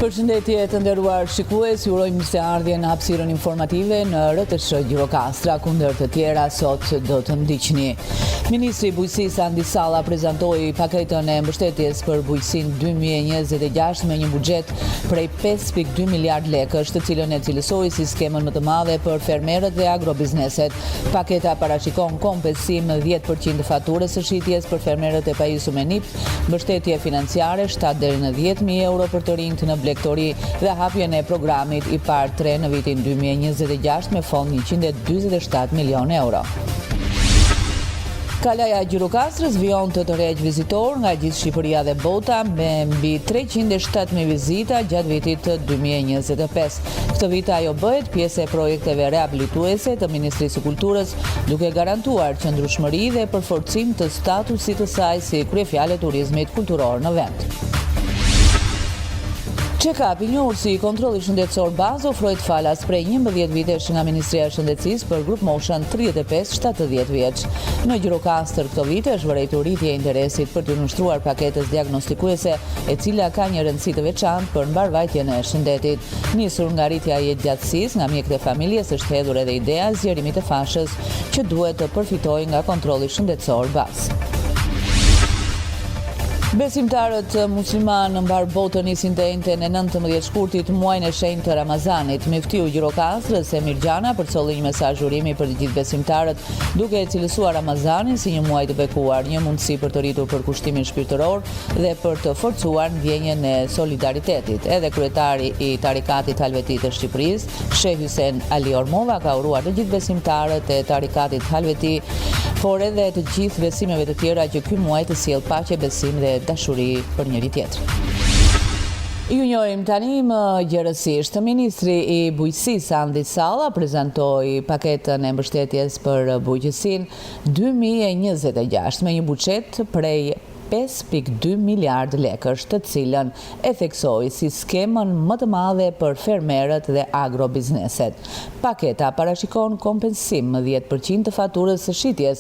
Përshëndetje të nderuar shikues, ju urojmë se ardhje në hapësirën informative në RTS Gjirokastra, kundër të tjera sot do të ndiqni. Ministri i Bujqësisë Andi Salla prezantoi paketën e mbështetjes për bujqësinë 2026 me një buxhet prej 5.2 miliard lekësh, të cilën e cilësoi si skemën më të madhe për fermerët dhe agrobizneset. Paketa parashikon kompensim 10% të faturës së shitjes për fermerët e pajisur me NIP, mbështetje financiare 7 deri në 10.000 euro për të rinjt në blegtori dhe hapjen e programit i parë 3 në vitin 2026 me fond 147 milion euro. Kalaja e Gjirokastrës vijon të tërheq vizitor nga gjithë Shqipëria dhe bota me mbi 307.000 vizita gjatë vitit 2025. Këtë vit ajo bëhet pjesë e projekteve reabilituese të Ministrisë së Kulturës, duke garantuar qëndrueshmëri dhe përforcim të statusit të saj si kryefjale e turizmit kulturor në vend. Check-up i njohur si kontrolli shëndetësor bazë ofrohet falas prej 11 vitesh nga Ministria e Shëndetësisë për grup moshën 35-70 vjeç. Në Gjirokastër këto vite është vërejtur rritje e interesit për të nënshtruar paketës diagnostikuese, e cila ka një rëndësi të veçantë për mbarvajtjen e shëndetit. Nisur nga rritja e jetëgjatësisë nga mjekët e familjes, është hedhur edhe ideja e zgjerimit të fashës që duhet të përfitojë nga kontrolli shëndetësor bazë. Besimtarët musliman në mbar botën nisin të njëjtën e 19 shkurtit muajin e shenjtë të Ramazanit. Miftiu i Gjirokastrës Emir Gjana përcolli një mesazh urimi për të gjithë besimtarët, duke e cilësuar Ramazanin si një muaj të bekuar, një mundësi për të rritur përkushtimin shpirtëror dhe për të forcuar ndjenjen e solidaritetit. Edhe kryetari i Tarikatit Halveti të Shqipërisë, Sheh Hysen Ali Ormova, ka uruar të gjithë besimtarët e Tarikatit Halveti, por edhe të gjithë besimeve të tjera që ky muaj të sjellë paqe, besim dhe dashuri për njëri tjetrin. Ju njohim tani më gjërësisht. Ministri i Bujqësisë Andi Salla prezantoi paketën e mbështetjes për bujqësinë 2026 me një buxhet prej 5.2 miliard lekësh, të cilën e theksoi si skemën më të madhe për fermerët dhe agrobizneset. Paketa parashikon kompensim 10% të faturës së shitjes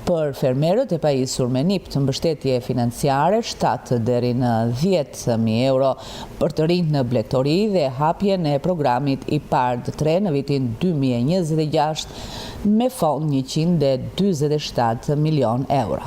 për fermerët e pajisur me NIP, të mbështetje financiare 7 deri në 10.000 euro për të rinjt në blegtori dhe hapjen e programit i parë 3 në vitin 2026 me fond 147 milion euro.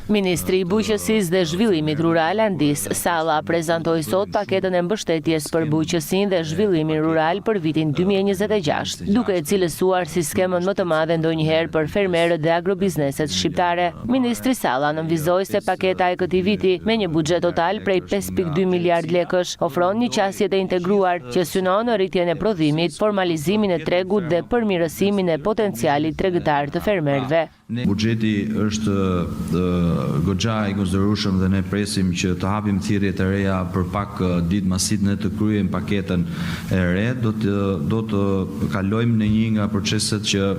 Ministri i Bujqësisë dhe Zhvillimit Rural Andis Salla prezantoi sot paketën e mbështetjes për bujqësinë dhe zhvillimin rural për vitin 2026, duke e cilësuar si skemën më të madhe ndonjëherë për fermerët dhe agrobizneset shqiptare. Ministri Salla nënvizoi se paketa e këtij viti me një buxhet total prej 5.2 miliard lekësh ofron një qasje të integruar që synon në rritjen e prodhimit, formalizimin e tregut dhe përmirësimin e potencialit tregtar të fermerëve. Buxheti është goxha i konsiderueshëm dhe ne presim që të hapim thirrjet e reja për pak ditë masit ne të kryejmë paketën e re, do të kalojmë në një nga proceset që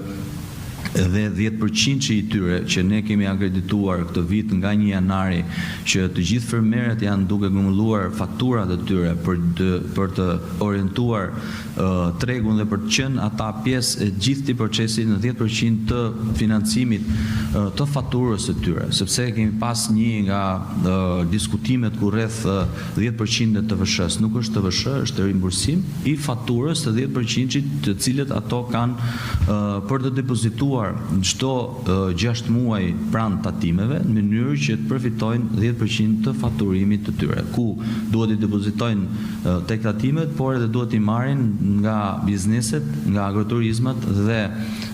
edhe 10% i tyre që ne kemi akredituar këtë vit nga 1 janari, që të gjithë fermerët janë duke grumbulluar faturat e tyre për të orientuar tregun dhe për të qenë ata pjesë e gjithë procesit në 10% të financimit të faturës së tyre, sepse kemi pas një nga diskutimet ku rreth 10% të TVSH-s nuk është TVSH, është rimbursim i faturës të 10% të cilët ato kanë për të depozituar në çdo 6 muaj pranë tatimeve, në mënyrë që të përfitojnë 10% të faturimit të tyre, ku duhet i depozitojnë tek tatimet, por edhe duhet i marrin nga bizneset, nga agroturizmat dhe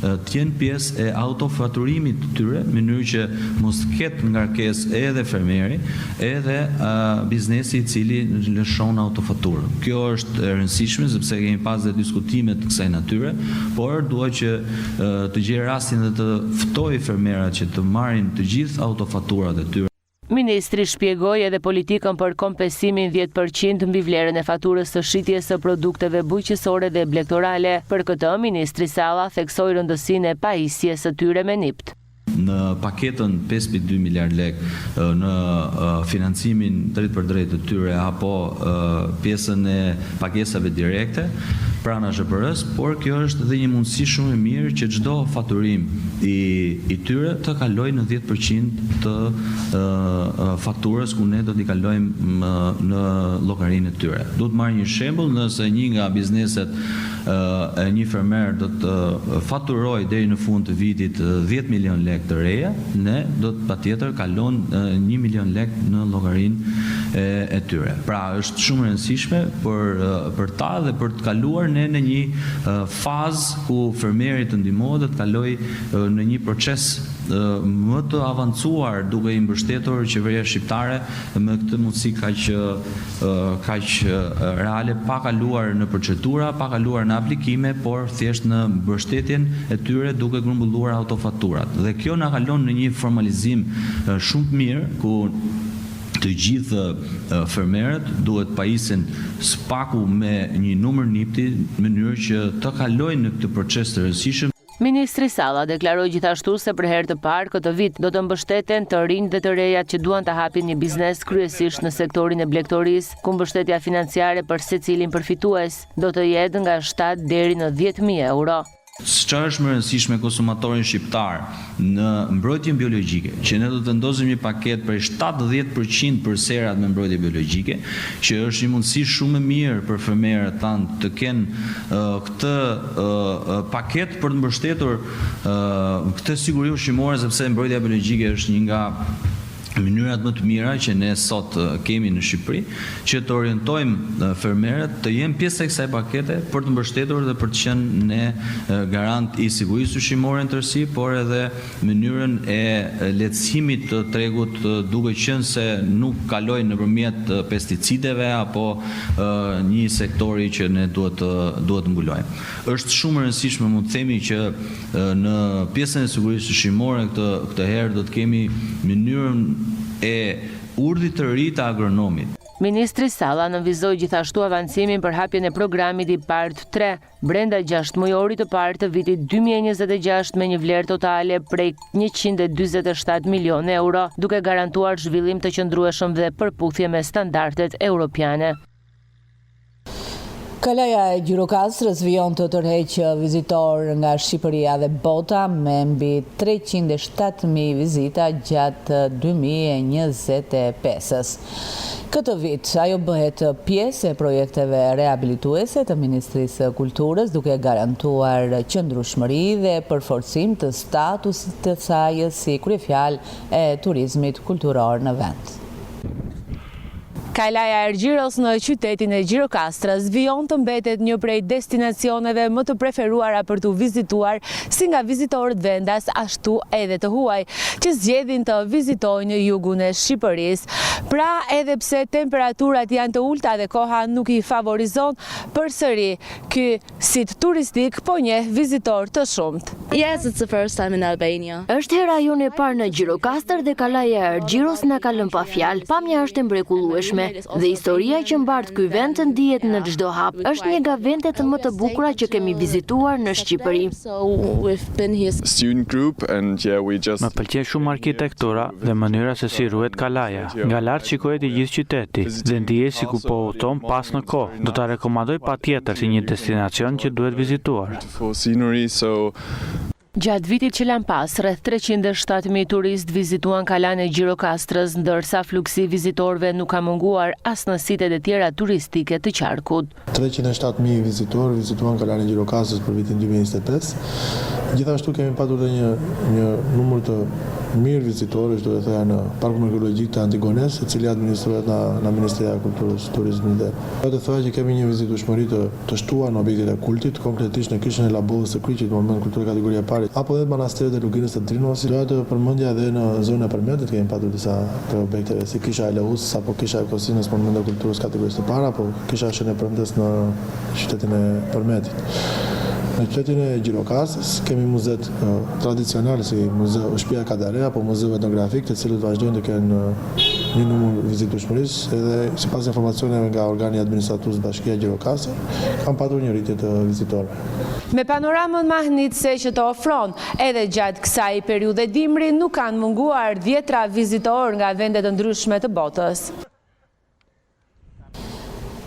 të jenë pjesë e autofaturimit të tyre, në mënyrë që mos ketë ngarkesë edhe fermeri, edhe biznesi i cili lëshon autofaturën. Kjo është e rëndësishme sepse kemi pas dhe diskutime të kësaj natyre, por duhet që të gjejë rastin dhe të ftoj fermerat që të marrin të gjithë autofaturat e tyre. Ministri shpjegoi edhe politikën për kompensimin 10% mbi vlerën e faturës së shitjes së produkteve bujqësore dhe blegtorale. Për këtë, Ministri Salla theksoi rëndësinë e pajisjes së tyre me NIP. në paketën 5.2 miliard lek në financimin drejt për drejt të tyre apo pjesën e pagesave direkte pranë SHPR-s, por kjo është dhe një mundësi shumë e mirë që çdo faturim i tyre të kalojë në 10% të faturës ku ne do t'i kalojmë në llogarinë e tyre. Do të marr një shembull, nëse një nga bizneset një fermer do të faturoj deri në fund të vitit 10 milion lek të reja, ne do të patjetër kalon 1 milion lek në llogarinë e tyre. Pra është shumë e rëndësishme për ta dhe për të kaluar ne në një fazë ku fermeri të ndihmohet të kalojë në një proces më të avancuar duke i mbështetur qeveria shqiptare me këtë mundësi kaq reale, pa kaluar në procedura, pa kaluar në aplikime, por thjesht në mbështetjen e tyre duke grumbulluar autofaturat. Dhe kjo na kalon në një formalizim shumë të mirë ku të gjithë fermerët duhet pajisin spaku me një numër nipti në mënyrë që të kalojnë në këtë proces të rëndësishëm. Ministri Salla deklaroi gjithashtu se për herë të parë këtë vit do të mbështeten të rinj dhe të rejat që duan të hapin një biznes kryesisht në sektorin e blegtorisë, ku mbështetja financiare për secilin përfitues do të jetë nga 7 deri në 10.000 euro. Çka është më rëndësishme konsumatorin shqiptar në mbrojtjen biologjike, që ne do të vendosim një paketë për 70% për serat me mbrojtje biologjike, që është një mundësi shumë e mirë për fermerët tanë të kenë këtë paketë për të mbështetur këtë siguri ushqimore, sepse mbrojtja biologjike është një nga mënyrat më të mira që ne sot kemi në Shqipëri, që të orientojmë fermerët të jenë pjesë e kësaj pakete për të mbështetur dhe për të qenë ne garant i sigurisë ushqimore në tërësi, por edhe mënyrën e lehtësimit të tregut, duke qenë se nuk kalojnë nëpërmjet pesticideve apo një sektori që ne duhet mbulojmë. Është shumë e rëndësishme, mund të themi, që në pjesën e sigurisë ushqimore këtë herë do të kemi mënyrën e urdhit të ri të agronomit. Ministri Salla nënvizoi gjithashtu avancimin për hapjen e programit i PART 3 brenda 6 mujorit të parë të vitit 2026 me një vlerë totale prej 147 milion euro, duke garantuar zhvillim të qëndrueshëm dhe përputhje me standardet europiane. Kalaja e Gjirokastrës vijon të tërheqë vizitor nga Shqipëria dhe bota me mbi 307.000 vizita gjatë 2025. Këtë vit, ajo bëhet pjesë e projekteve rehabilituese të Ministrisë së Kulturës, duke garantuar qëndrueshmëri dhe përforcim të statusit të saj si kryefjalë e turizmit kulturor në vend. Kalaja e Ergjiros në qytetin e Gjirokastrës vijon të mbetet një prej destinacioneve më të preferuara për të vizituar si nga vizitorët vendas ashtu edhe të huaj, që zgjedhin të vizitojnë jugun e Shqipërisë. Pra, edhe pse temperaturat janë të ulta dhe koha nuk i favorizon, përsëri ky sit turistik po njeh vizitor të shumt. Yes, it's the first time in Albania. Është hera jone e parë në Gjirokastër dhe Kalaja e Ergjiros na ka lënë pa fjalë. Pamja është e mrekullueshme dhe historia që mbart ky vend ndihet në çdo hap. Është një nga vendet më të bukura që kemi vizituar në Shqipëri. Më pëlqen shumë arkitektura dhe mënyra se si ruhet Kalaja. Nga lart shikohet i gjithë qyteti dhe ndihet sikur po udhton pas në kohë. Do ta rekomandoj patjetër si një destinacion që duhet vizituar. Gjatë vitit që lan pas, rreth 307.000 turistë vizituan Kalanë e Gjirokastrës, ndërsa fluksi i vizitorëve nuk ka munguar as në sitet e tjera turistike të qarkut. 307.000 vizitorë vizituan Kalanë e Gjirokastrës për vitin 2025. Gjithashtu kemi patur dhe një numër të mirë vizitorësh, do të thoya në Parkun Arkeologjik të Antigones, i cili administrohet nga Ministria e Kulturës, Turizmit dhe. Do të thoya që kemi një vizitueshmëri të shtuar në objektet e kultit, konkretisht në kishën e Labovës së Kriqit, në moment kulturë kategoria e parë, apo edhe manastiret e Luginës së Trinosit. Doja të përmendja edhe në zonën e Përmetit kemi patur disa objekte si kisha e Lehus apo kisha e Kosinës për moment kulturës kategorisë të parë, apo kisha e Shënë Premtes në qytetin e Përmetit. Në qytetin e Gjirokastrës kemi muzet tradicionale si Muzeu Shtëpia e Kadare apo Muzeu Etnografik, të cilët vazhdojnë të kenë një numër vizitueshmërisë edhe sipas informacioneve nga organi administrativ Bashkia Gjirokastër kam patur një rritje të vizitorëve. Me panoramën mahnitëse që të ofron, edhe gjatë kësaj periudhe dimri nuk kanë munguar 10 vizitorë nga vende të ndryshme të botës.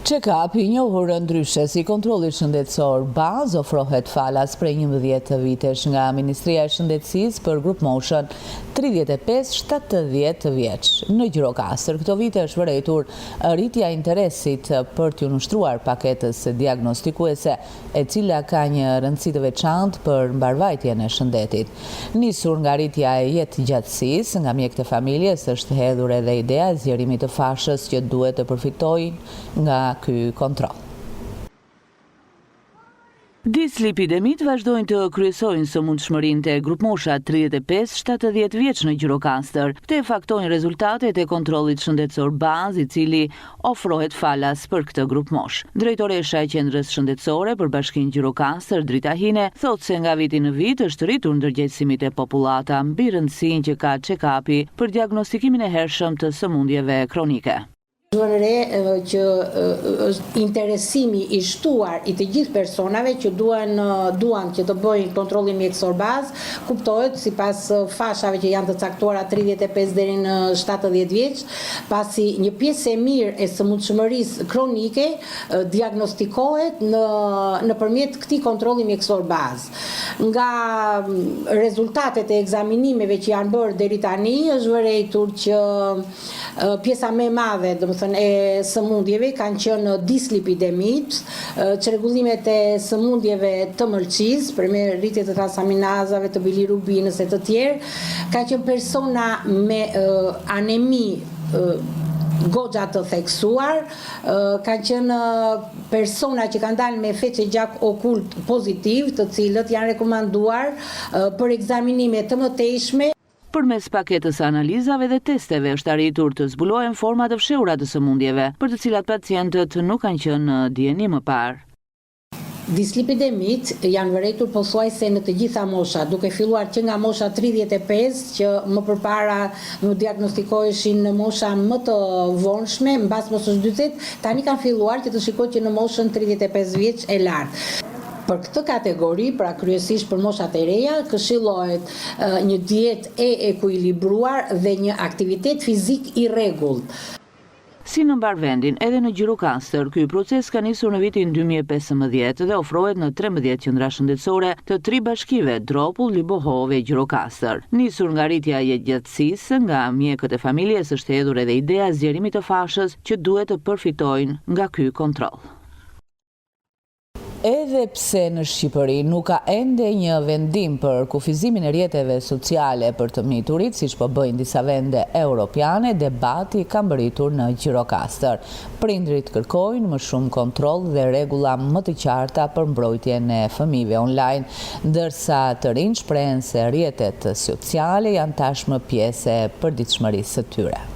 Check-up-i i njohur ndryshe si kontrolli shëndetësor bazë ofrohet falas prej 11 vitesh nga Ministria e Shëndetësisë për grup moshën 35-70 vjeç. Në Gjirokastër këto vite është vërejtur rritja e interesit për t'u nushtruar paketës diagnostikuese, e cila ka një rëndësi të veçantë për mbarvajtjen e shëndetit. Nisur nga rritja e jetëgjatësisë nga mjekët e familjes, është hedhur edhe ideja e zgjerimit të fashës që duhet të përfitojnë nga ky kontroll. Dislipidemit vazhdojnë të kryesojnë sëmundshmërinë te grupmosha 35-70 vjeç në Gjirokastër. Këto faktojnë rezultatet e kontrollit shëndetësor bazë, i cili ofrohet falas për këtë grupmosh. Drejtoresha e Qendrës Shëndetësore për Bashkinë Gjirokastër, Drita Hine, thotë se nga viti në vit është rritur ndërgjegjësimit e popullata mbi rëndësinë që ka check-upi për diagnostikimin e hershëm të sëmundjeve kronike. Re që është interesimi i shtuar i të gjithë personave që duan që të bëjnë kontrollin mjekësor bazë, kuptohet sipas fashave që janë të caktuara 35 deri në 70 vjeç, pasi një pjesë e mirë e sëmundshmërisë kronike diagnostikohet nëpërmjet këtij kontrolli mjekësor bazë. Nga rezultatet e ekzaminimeve që janë bërë deri tani është vërejtur që pjesa më e madhe, e sëmundjeve kanë qenë dislipidemit, çrregullimet e sëmundjeve të mëlçisë, për me rritje të transaminazave, të bilirubinës e të tjerë, kanë qenë persona me anemi goxha të theksuar, kanë qenë persona që kanë dalë me feqe gjak okult pozitiv, të cilët janë rekomanduar për ekzaminime të mëtejshme. Përmes paketës analizave dhe testeve është arritur të zbulohen forma të fshehura të sëmundjeve, për të cilat pacientët nuk kanë qenë në dieni më parë. Dislipidemit janë vërejtur pothuajse në të gjitha moshat, duke filluar që nga mosha 35 që më përpara nuk diagnostikoheshin në mosha më të vonshme, mbas moshës 40, tani kanë filluar që të shikohet që në moshën 35 vjeç e lartë. Për këtë kategori, pra kryesisht për moshat e reja, këshillohet një dietë e ekuilibruar dhe një aktivitet fizik i rregullt. Si në mbar vendin, edhe në Gjirokastër, ky proces ka nisur në vitin 2015 dhe ofrohet në 13 qendra shëndetësore të 3 bashkive, Dropull, Libohov dhe Gjirokastër. Nisur nga rritja e jetëgjatësisë nga mjekët e familjes, është hedhur edhe ideja e zgjerimit të fashës që duhet të përfitojnë nga ky kontroll. Edhe pse në Shqipëri nuk ka ende një vendim për kufizimin e rrjeteve sociale për të miturit, siç po bëjnë disa vende europiane, debati ka mbërritur në Gjirokastër. Prindrit kërkojnë më shumë kontroll dhe rregulla më të qarta për mbrojtjen e fëmijëve online, ndërsa të rinj shprehen se rrjetet sociale janë tashmë pjesë e përditshmërisë së tyre.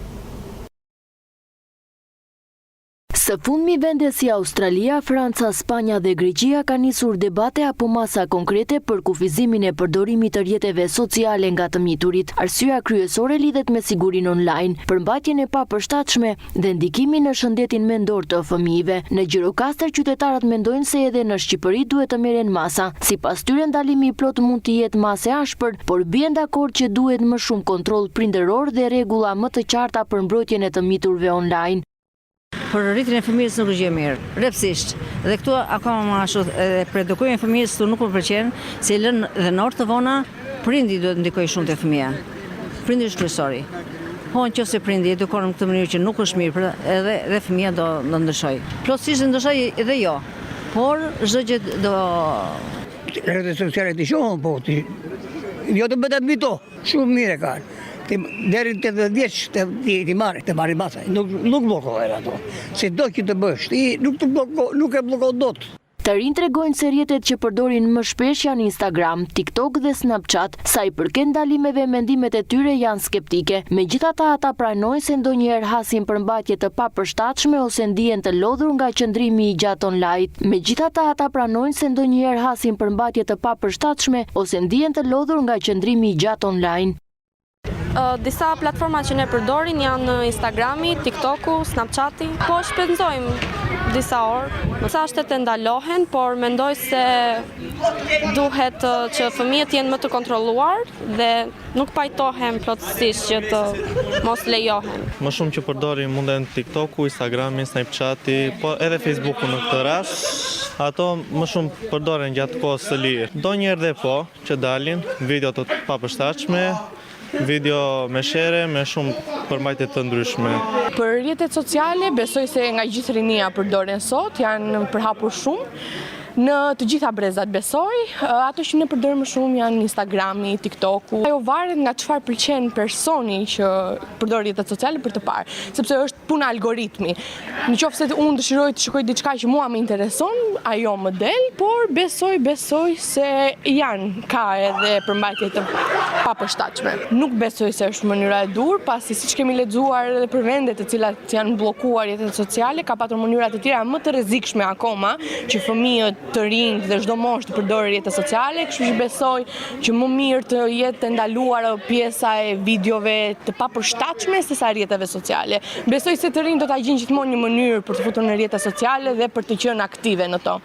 Së fundmi vende si Australia, Franca, Spanja dhe Greqia ka nisur debate apo masa konkrete për kufizimin e përdorimit të rrjeteve sociale nga të miturit. Arsyeja kryesore lidhet me sigurinë online, përmbajtjen e papërshtatshme dhe ndikimin në shëndetin mendor të fëmijëve. Në Gjirokastër qytetarët mendojnë se edhe në Shqipëri duhet të merren masa. Sipas tyre ndalimi i plot mund të jetë masë e ashpër, por bien dakord që duhet më shumë kontroll prindëror dhe rregulla më të qarta për mbrojtjen e të miturve online. Për rritjen e fëmijës nuk është gjë e mirë, rrepsisht. Dhe këtu akoma ashtu për edukimin e fëmijës nuk më pëlqen, se lën dhe në orë të vona prindi duhet ndikojë shumë te fëmia. Prindi është kryesori. Po nëse prindi edukon në këtë mënyrë që nuk është mirë, edhe fëmia do ndryshojë. Plotësisht ndryshoj edhe jo, por çdo gjë do rrjetet sociale të shohën, po jo të bëhet mito, shumë mirë kanë. Deri të 80 vjeç ti marri masa, nuk bllokohen ato. Se do që të bësh, ti nuk e bllokon dot. Të rinj tregojnë se rrjetet që përdorin më shpesh janë Instagram, TikTok dhe Snapchat. Sa i përket ndalimeve, mendimet e tyre janë skeptike. Megjithatë, ata pranojnë se ndonjëherë hasin përmbajtje të papërshtatshme ose ndihen të lodhur nga qëndrimi i gjatë online. Megjithatë, ata pranojnë se ndonjëherë hasin përmbajtje të papërshtatshme ose ndihen të lodhur nga qëndrimi i gjatë online. Disa platforma që ne përdorin janë Instagrami, TikToku, Snapchati. Po shpenzojmë disa orë. Sa shtetet ndalohen, por mendoj se duhet që fëmijët jenë më të kontrolluar dhe nuk pajtohen plotësisht që të mos lejohen. Më shumë që përdorin munden TikToku, Instagrami, Snapchati, po edhe Facebooku në këtë rast. Ato më shumë përdoren gjatë kohës së lirë. Donjëherë dhe po që dalin video të papërshtatshme, video me shere, me shumë përmbajtje të ndryshme. Për rrjetet sociale, besoj se nga gjithë rinia përdoren sot, janë përhapur shumë. Në të gjitha brezat besoj, ato që ne përdorim më shumë janë Instagrami, TikToku. Ajo varet nga çfarë pëlqen personi që përdor rrjetet sociale për të parë, sepse është puna algoritmi. Nëse unë dëshiroj të shikoj diçka që mua më intereson, ajo më del, por besoj se ka edhe përmbajtje të papërshtatshme. Nuk besoj se është mënyra e dur, pasi siç kemi lexuar edhe për vende të cilat janë bllokuar rrjetet sociale, ka patur mënyra të tjera më të rrezikshme akoma që fëmijët të rinj dhe çdo moshë të përdorë rrjetet sociale, kështu që besoj që më mirë të jetë ndaluar pjesa e videove të papërshtatshme sesa rrjeteve sociale. Besoj se të rinj do ta gjejnë gjithmonë një mënyrë për të futur në rrjetet sociale dhe për të qenë aktive në to.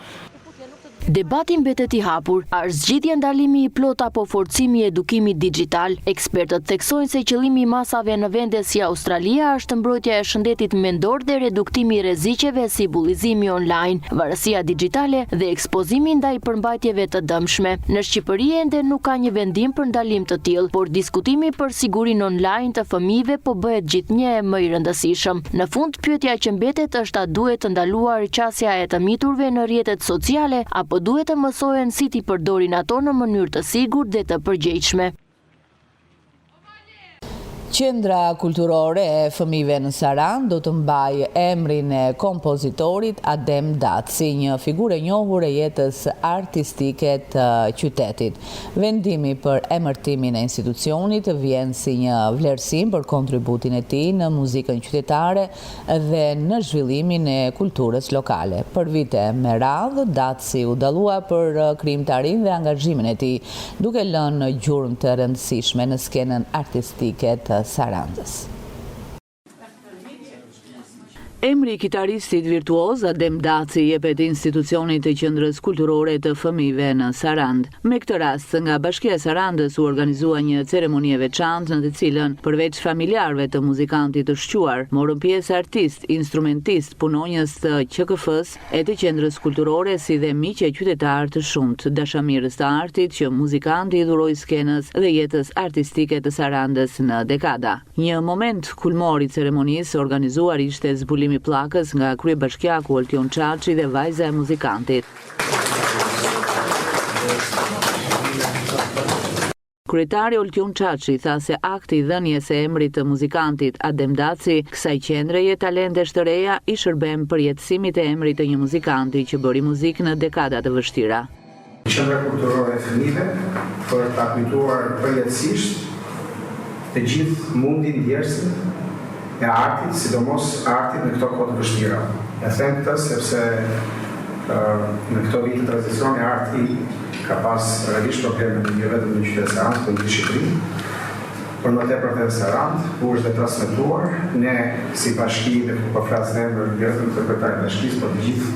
Debati mbetet I hapur, a është zgjidhja ndalimi I plot apo forcimi I edukimit digjital? Ekspertët theksojnë se qëllimi I masave në vende si Australia është mbrojtja e shëndetit mendor dhe reduktimi I rreziqeve si bullizimi online, varësia digjitale dhe ekspozimi ndaj përmbajtjeve të dëmshme. Në Shqipëri ende nuk ka një vendim për ndalim të tillë, por diskutimi për sigurinë online të fëmijëve po bëhet gjithnjë më I rëndësishëm. Në fund, pyetja që mbetet është a duhet të ndaluar qasja e të miturve në rrjetet sociale apo duhet të mësohen si t'i përdorin ato në mënyrë të sigurt dhe të përgjegjshme. Qendra kulturore e fëmijëve në Sarandë do të mbajë emrin e kompozitorit Adem Daci, një figurë e njohur e jetës artistike të qytetit. Vendimi për emërtimin e institucionit vjen si një vlerësim për kontributin e tij në muzikën qytetare dhe në zhvillimin e kulturës lokale. Për vite me radhë, Daci u dallua për krijimtarinë dhe angazhimin e tij, duke lënë gjurmë të rëndësishme në skenën artistike të Sarandës. Emri I kitaristit virtuoz Adem Daci jepet institucionit të Qendrës Kulturore të Fëmijëve në Sarandë. Me këtë rast, nga Bashkia e Sarandës u organizua një ceremoni e veçantë në të cilën, përveç familjarëve të muzikantit të shquar, morën pjesë artist, instrumentist, punonjës të QKF-s e të Qendrës Kulturore si dhe miqe qytetarë të shumtë, dashamirës të artit që muzikanti I dhuroi skenës dhe jetës artistike të Sarandës në dekada. Një moment kulmor I ceremonisë organizuar ishte zbulimi I pllakës nga kryebashkiaku Oltion Çaçi dhe vajza e muzikantit. Kryetari Oltion Çaçi tha se akti I dhënies së emrit të muzikantit Adem Daci kësaj qendreje talentesh të reja I shërben përjetësimit e emrit të një muzikanti që bëri muzikë në dekada të vështira. Qendra kulturore e fëmijëve për ta kujtuar përjetësisht të gjithë mundin ndjersën e artit, sidomos artit në këto kohë të vështira. E them këtë sepse në këto vite të tranzicioni arti ka pas realisht probleme jo vetëm në qytetin e Sarandës, por në Shqipëri. Por më tepër në Sarandë, ku është transmetuar, ne si bashki dhe ku po flas në emër jo vetëm të kryetarit të bashkisë, por të gjithë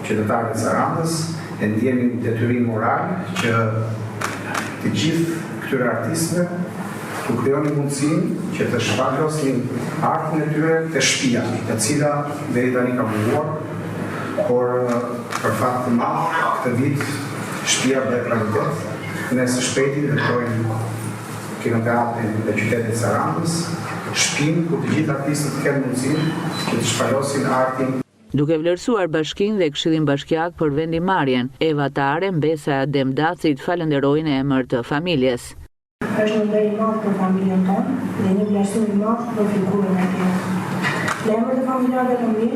qytetarët e Sarandës, e ndjeni detyrim moral që të gjithë këtyre artistëve të krijoni mundësinë që të shpalosin artin e tyre te shtëpia, e cila deri tani ka munguar, por për fat të madh këtë vit shtëpia bëhet realitet. Ne së shpejti vetojmë kinoteatrin e qytetit të Sarandës, shtëpinë ku të gjithë artistët kenë mundësinë që të shpalosin artin. Duke vlerësuar bashkinë dhe Këshillin Bashkiak për vendimarrjen, Eva Tare, mbesa e Adem Dacit, falenderoi në emër të familjes. Është një vlerë I madh për familjen tonë dhe një vlerësim I madh për figurën e tij. Në emër të familjarëve të mi,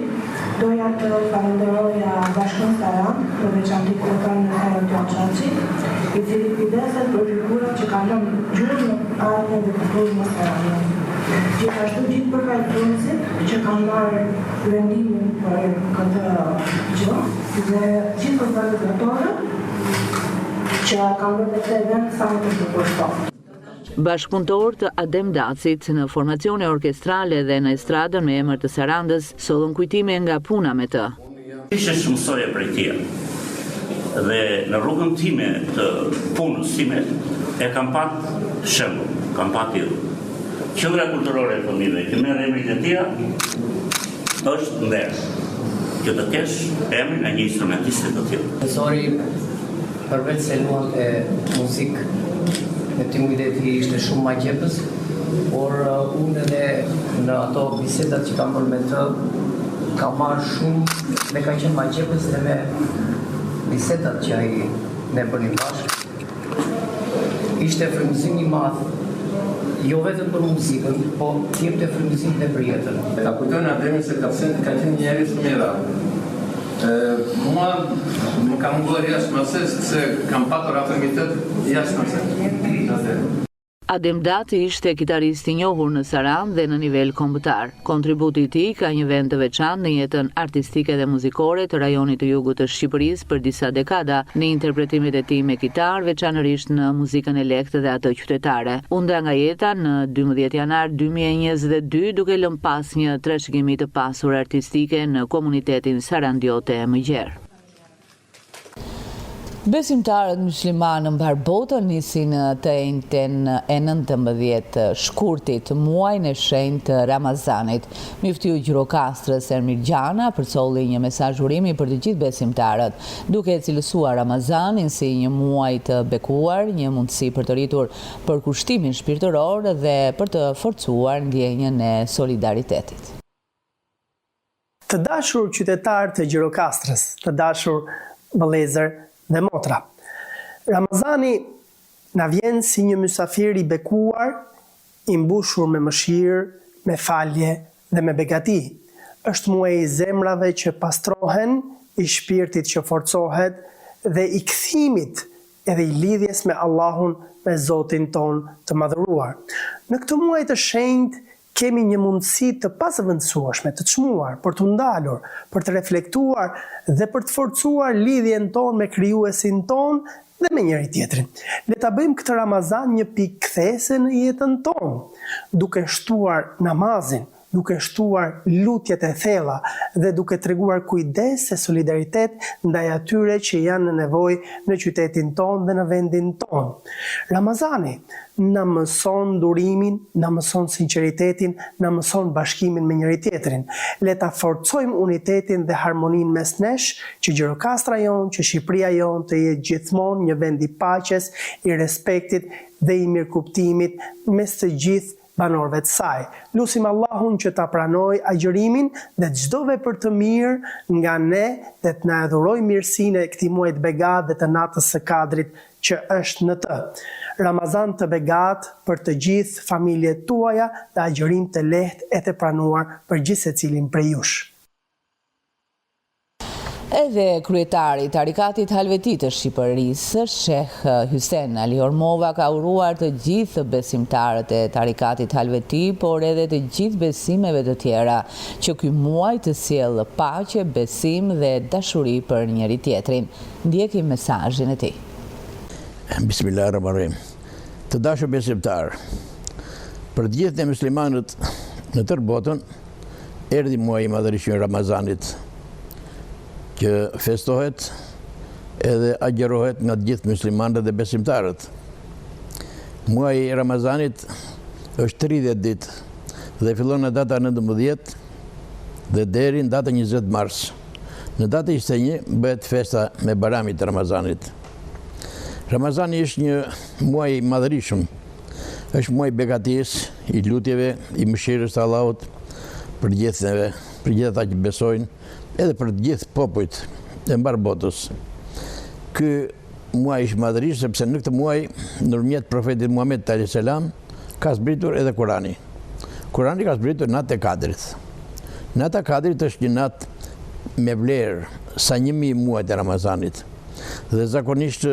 doja të falenderoja Bashkinë Sarandë, në veçantë kryetarin e saj Oltion Çaçi, I cili kujdeset për figurat që kanë lënë gjurmë në artin dhe kulturën e Sarandës. Gjithashtu gjithë përfaqësuesit që kanë marrë vendimin për këtë gjë dhe gjithë organizatorët që kanë bërë këtë event sa më të përshtatshëm. Bashkëpunëtor të Adem Dacit në formacione orkestrale dhe në estradën me emër të Sarandës sollën kujtime nga puna me të. Ishte mësoja prej tij. Dhe në rrugën time të punës time e kam pat shembull, kam pat tillë. Qendra kulturore e fëmijëve që merr emrin e tij është nder. Që të kesh emrin e një instrumentiste të tillë. Profesori përveç se luante muzikë, me timiditeti ishte shumë magjepës, por unë edhe në ato bisedat që kam bërë me të, kam marrë shumë, me ka qenë magjepës dhe me bisedat që ai ne bënim bashkë. Ishte frymëzim i madh, jo vetëm për muzikën, po jepte frymëzim dhe për jetën. Ta kujtojnë Ademin se ka qenë njerëz shumë i rrallë. Mua më ka munguar jashtëmarrësisht se kam patur afërmitet jashtëmarrësisht. Adem Dati ishte kitarist i njohur në Saran dhe në nivel kombëtar. Kontributi i tij ka një vend të veçantë në jetën artistike dhe muzikore të rajonit të jugut të Shqipërisë për disa dekada, në interpretimet e tij me kitar, veçanërisht në muzikën e lehtë dhe atë qytetare. U nda nga jeta në 12 janar 2022 duke lënë pas një trashëgimi të pasur artistike në komunitetin sarandiote më gjerë. Besimtarët muslimanë në mbar botën nisin të njëjtën e 19 shkurtit muajin e shenjtë të Ramazanit. Muftiu i Gjirokastrës Ermir Gjana përcolli një mesazh urimi për të gjithë besimtarët, duke cilësuar Ramazanin si një muaj të bekuar, një mundësi për të rritur përkushtimin shpirtëror dhe për të forcuar ndjenjën e solidaritetit. Të dashur qytetarë të Gjirokastrës, të dashur vëllezër dhe motra. Ramazani na vjen si një mysafir i bekuar, i mbushur me mëshirë, me falje dhe me begati. Është muaj i zemrave që pastrohen, i shpirtit që forcohet dhe i kthimit edhe i lidhjes me Allahun, me Zotin ton të madhëruar. Në këtë muaj të shenjtë kemi një mundësi të pasëvendësueshme, të çmuar, për të ndalur, për të reflektuar dhe për të forcuar lidhjen tonë me krijuesin tonë dhe me njëri tjetrin. Le ta bëjmë këtë Ramazan një pikë kthese në jetën tonë, duke shtuar namazin, duke shtuar lutjet e thella dhe duke treguar kujdes e solidaritet ndaj atyre që janë në nevojë në qytetin tonë dhe në vendin tonë. Ramazani na mëson durimin, na mëson sinqeritetin, na mëson bashkimin me njëri tjetrin. Le ta forcojmë unitetin dhe harmoninë mes nesh, që Gjirokastra jonë, që Shqipëria jonë të jetë gjithmonë një vend i paqes, i respektit dhe i mirëkuptimit mes të gjithë banorëve të saj. Lutim Allahun që ta pranoj agjërimin dhe çdo vepër të mirë nga ne dhe të na dhurojë mirësinë e këtij muaji të begat dhe të natës së Kadrit që është në të. Ramazan të begat për të gjithë familjet tuaja dhe agjërim të lehtë e të pranuar për gjithë secilin prej jush. Edhe kryetari i Tarikatit Halveti të Shqipërisë, Sheh Hysen Ali Ormova, ka uruar të gjithë besimtarët e Tarikatit Halveti, por edhe të gjithë besimeve të tjera, që ky muaj të sjellë paqe, besim dhe dashuri për njëri tjetrin. Ndjekim mesazhin e tij. Bismillahirrahmanirrahim. Të dashur besimtar, për të gjithë muslimanët në tërë botën, erdhi muaji i madhërisht i Ramazanit, që festohet edhe agjërohet nga të gjithë muslimanët dhe besimtarët. Muaji i Ramazanit është 30 ditë dhe fillon në data 19 dhe deri në data 20 mars. Në data 21 bëhet festa me Bajramin e Ramazanit. Ramazani është një muaj i madhërisëm. Është muaj i begatisë, i lutjeve, i mëshirës të Allahut për gjithë neve, për gjithë ata që besojnë, edhe për të gjithë popujt e mbar botës. Ky muaj është madhërisht sepse në këtë muaj, nëpërmjet profetit Muhammed alayhis salam, ka zbritur edhe Kurani. Kurani ka zbritur natën e Kadrit. Nata e Kadrit është një natë me vlerë sa 1000 muajt e Ramazanit. Dhe zakonisht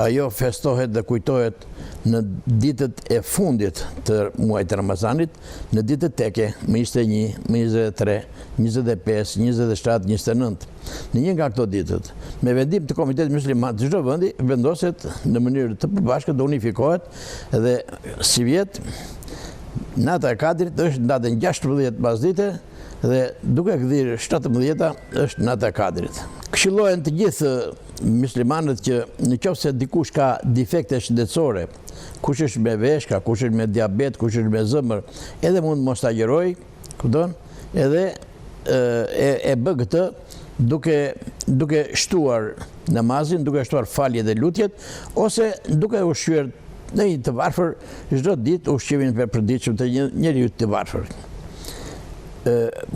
ajo festohet dhe kujtohet në ditët e fundit të muajit të Ramazanit, në ditët teke, më 21, më 23, 25, 27, 29. Në një nga këto ditët, me vendim të Komitetit Musliman të çdo vendi vendoset në mënyrë të përbashkët dhe unifikohet dhe si vjet nata e Kadrit është datën 16 pasdite dhe duke këdhirë 17-a është nata e Kadrit. Këshillohen të gjithë muslimanët që në qoftë se dikush ka defekte shëndetësore, kush është me veshka, kush është me diabet, kush është me zëmër, edhe mund mos ta agjeroj, kupton? Edhe e bë këtë duke shtuar namazin, duke shtuar faljet dhe lutjet, ose duke ushqyer në një të varfër çdo ditë ushqimin për përditshëm të njeriu të varfër.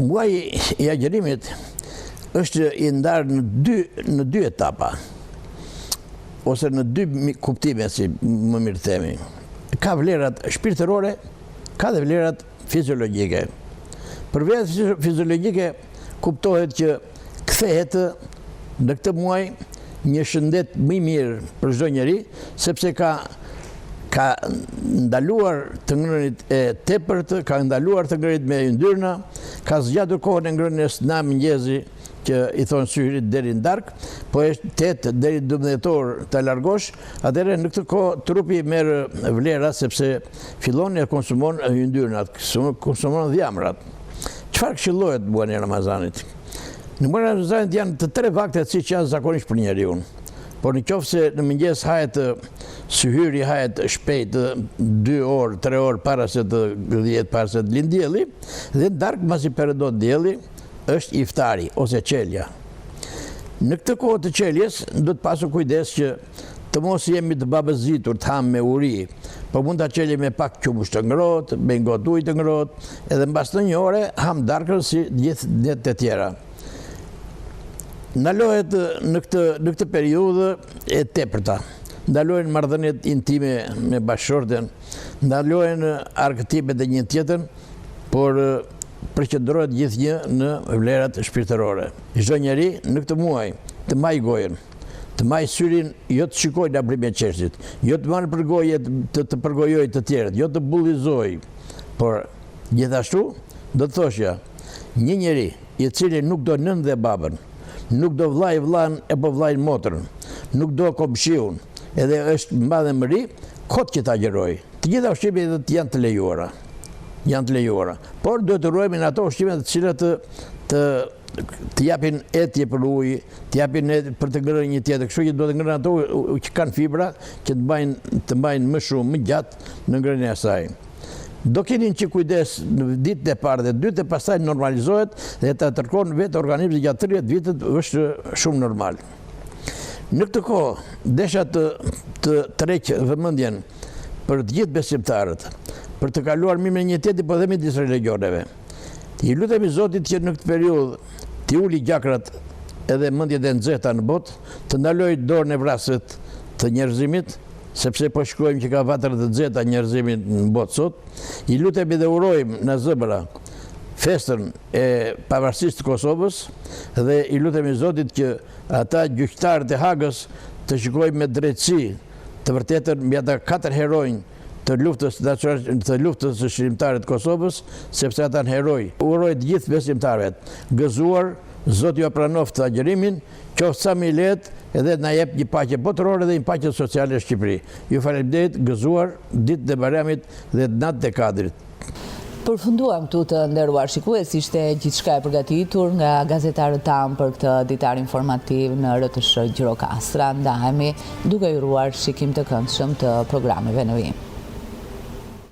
Muaji i agjerimit është i ndarë në dy etapa, ose në dy kuptime, si më mirë themi. Ka vlerat shpirtërore, ka dhe vlerat fiziologjike. Për vlerat fiziologjike kuptohet që kthehet në këtë muaj një shëndet më i mirë për çdo njeri, sepse ka ndaluar të ngrënit e tepërt, ka ndaluar të ngrënit me yndyrna, ka zgjatur kohën e ngrënies na mëngjesi, që i thonë syrit deri në darkë, po është 8 deri 12 orë të largosh, atëherë në këtë kohë trupi merr vlera sepse fillon e konsumon yndyrnat, konsumon dhjamrat. Çfarë këshillohet muajin e Ramazanit? Në muajin e Ramazanit janë të 3 vaktet siç janë zakonisht për njeriu. Por në qoftë se në mëngjes hahet syhyri hahet shpejt 2 orë, 3 orë para se të gëdhiet, para se të lind dielli, dhe në darkë mbasi perëndon dielli, është iftari ose qelja. Në këtë kohë të qeljes do të pasur kujdes që të mos jemi të babëzitur të ham me uri, por mund ta qelim me pak qumësht të ngrohtë, me ngot ujë të ngrohtë, edhe mbas një ore ham darkën si gjithë ditët e tjera. Ndalohet në këtë periudhë e tepërta. Ndalohen marrëdhëniet intime me bashkëshorten, ndalohen argëtimet e një tjetrën, por përqendrohet gjithnjë në vlerat shpirtërore. Çdo njeri në këtë muaj të mbaj gojen, të mbaj syrin, jo të shikojë nga brimi i çeshtit, jo të marrë për goje të përgojojë të tjerët, jo të bullizojë, por gjithashtu do të thoshja, një njeri i cili nuk do nën dhe babën, nuk do vllai vllain apo vllain motrën, nuk do komshiun, edhe është mbadhemëri, kot që ta agjerojë. Të gjitha ushqimet janë të lejuara. Por duhet të ruajmë në ato ushqime të cilat të japin etje për ujë, të japin për të ngrënë një tjetër, kështu që duhet të ngrënë ato që kanë fibra që të mbajnë më shumë, më gjatë në ngrënien e saj. Do keni që kujdes në ditën e parë dhe dytë, pastaj normalizohet dhe ta tërkon vetë organizmi gjatë 30 vitet, është shumë normal. Në këtë kohë, desha të tërheq vëmendjen për të gjithë besimtarët, për të kaluar mirë me një tjetër, po dhe me disë religioneve. I lutemi Zotit që në këtë periudhë t'i uli gjakrat edhe mendjet e nxehta në botë, të ndalojë dorën e vrasët të njerëzimit, sepse po shkruajmë që ka vatër të nxehta njerëzimit në botë sot. I lutemi dhe urojmë në zëbëra festën e pavarësisë të Kosovës dhe i lutemi Zotit që ata gjyqtarët e Hagës të shikojnë me drejtësi të vërtetën mbi ata 4 heronj të luftës së shërimtarët të Kosovës, sepse ata janë heroj. Uroj të gjithë besimtarëve gëzuar, Zoti ju pranoft agjerimin, qoftë sa më i lehtë edhe na jep një paqe botërore dhe një paqe sociale në Shqipëri. Ju faleminderit, gëzuar ditën e Bayramit dhe natën e Kadrit. Përfunduam këtu të nderuar shikues, ishte gjithçka e përgatitur nga gazetarët tanë për këtë ditar informativ në RTS Gjirokastra. Ndahemi duke ju uruar shikim të këndshëm të programeve në vijim.